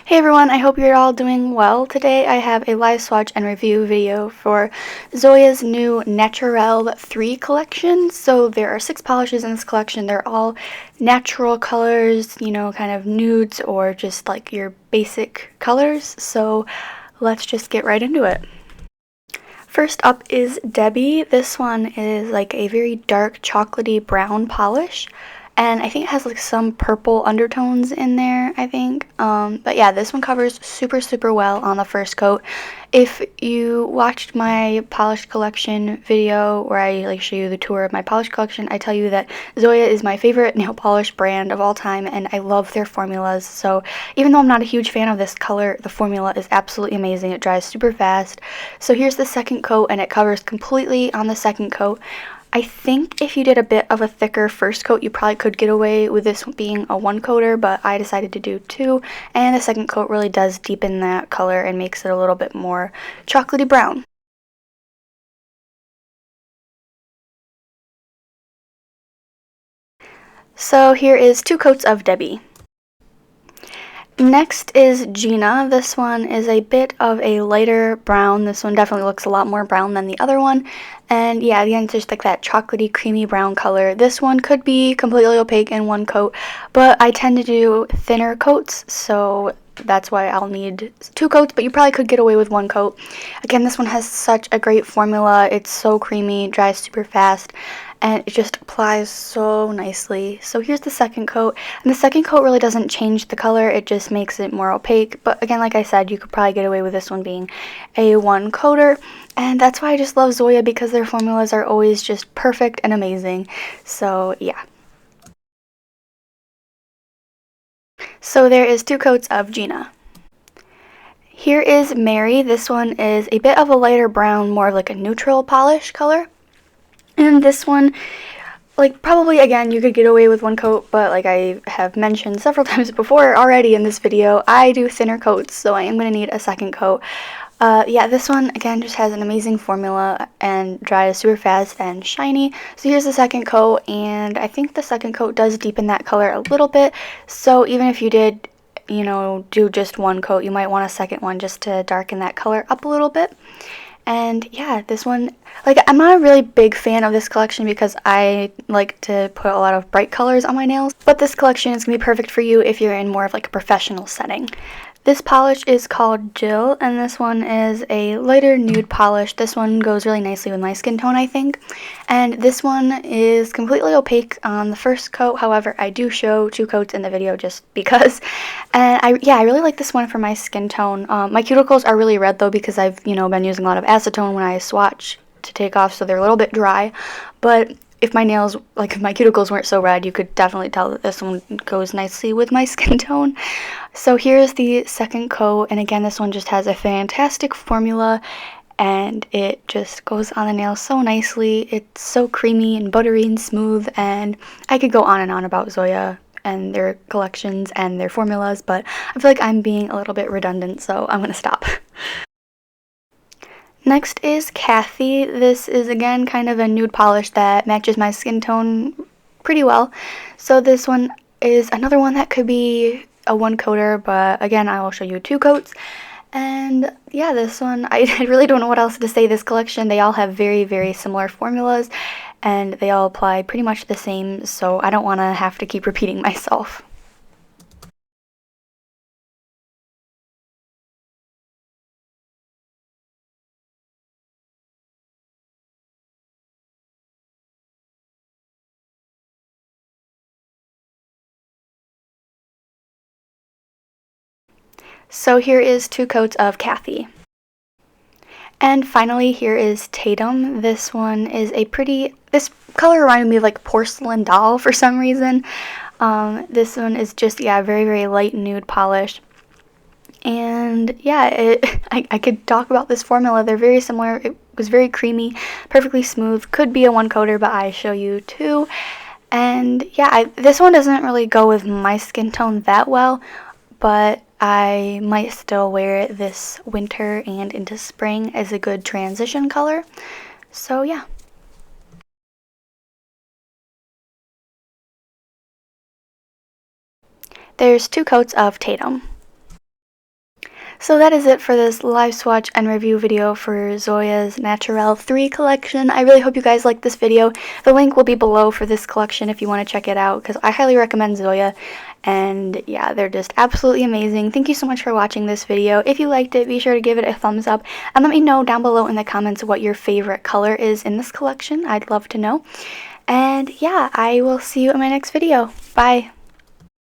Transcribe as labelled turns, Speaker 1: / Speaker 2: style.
Speaker 1: Hey everyone, I hope you're all doing well. Today I have a live swatch and review video for Zoya's new Naturel 3 collection. So there are 6 polishes in this collection. They're all natural colors, kind of nudes or just like your basic colors. So let's just get right into it. First up is Debbie. This one is like a very dark chocolatey brown polish. And I think it has like some purple undertones in there, I think. But yeah, this one covers super well on the first coat. If you watched my polish collection video where I like show you the tour of my polish collection, I tell you that Zoya is my favorite nail polish brand of all time and I love their formulas. So even though I'm not a huge fan of this color, the formula is absolutely amazing. It dries super fast. So here's the second coat and it covers completely on the second coat. I think if you did a bit of a thicker first coat, you probably could get away with this being a one coater, but I decided to do 2, and the second coat really does deepen that color and makes it a little bit more chocolatey brown. So here is 2 coats of Debbie. Next is Gina. This one is a bit of a lighter brown. This one definitely looks a lot more brown than the other one. And yeah, again, it's just like that chocolatey, creamy brown color. This one could be completely opaque in one coat, but I tend to do thinner coats, so that's why I'll need 2 coats, but you probably could get away with 1 coat. Again, this one has such a great formula. It's so creamy, dries super fast, and it just applies so nicely. So here's the second coat, and the second coat really doesn't change the color, it just makes it more opaque, but again, like I said, you could probably get away with this one being a 1 coater, and that's why I just love Zoya, because their formulas are always just perfect and amazing. So yeah. So there is 2 coats of Gina. Here is Mary. This one is a bit of a lighter brown, more of like a neutral polish color. And this one, like probably again, you could get away with 1 coat, but like I have mentioned several times before already in this video, I do thinner coats, so I am going to need a second coat. Yeah, this one again just has an amazing formula and dries super fast and shiny. So here's the second coat, and I think the second coat does deepen that color a little bit. So even if you did, do just 1 coat, you might want a second one just to darken that color up a little bit. And yeah, this one, like, I'm not a really big fan of this collection because I like to put a lot of bright colors on my nails, but this collection is going to be perfect for you if you're in more of like a professional setting. This polish is called Jill, and this one is a lighter nude polish. This one goes really nicely with my skin tone, I think. And this one is completely opaque on the first coat. However, I do show 2 coats in the video just because. And I really like this one for my skin tone. My cuticles are really red though because I've, been using a lot of acetone when I swatch to take off, so they're a little bit dry. But if my nails, like if my cuticles weren't so red, you could definitely tell that this one goes nicely with my skin tone. So here's the second coat, and again, this one just has a fantastic formula, and it just goes on the nails so nicely. It's so creamy and buttery and smooth, and I could go on and on about Zoya and their collections and their formulas, but I feel like I'm being a little bit redundant, so I'm gonna stop. Next is Cathy. This is again kind of a nude polish that matches my skin tone pretty well. So this one is another one that could be a 1 coater, but again, I will show you 2 coats. And yeah, this one, I really don't know what else to say. This collection, they all have very similar formulas, and they all apply pretty much the same, so I don't want to have to keep repeating myself. So here is 2 coats of Cathy. And finally, here is Tatum. This one is this color reminded me of like porcelain doll for some reason. This one is just, yeah, very light nude polish. And yeah, I could talk about this formula. They're very similar. It was very creamy, perfectly smooth. Could be a 1 coater, but I show you 2. And yeah, this one doesn't really go with my skin tone that well, but I might still wear it this winter and into spring as a good transition color. So yeah. There's 2 coats of Tatum. So that is it for this live swatch and review video for Zoya's Naturel 3 collection. I really hope you guys liked this video. The link will be below for this collection if you want to check it out, because I highly recommend Zoya. And yeah, they're just absolutely amazing. Thank you so much for watching this video. If you liked it, be sure to give it a thumbs up. And let me know down below in the comments what your favorite color is in this collection. I'd love to know. And yeah, I will see you in my next video. Bye!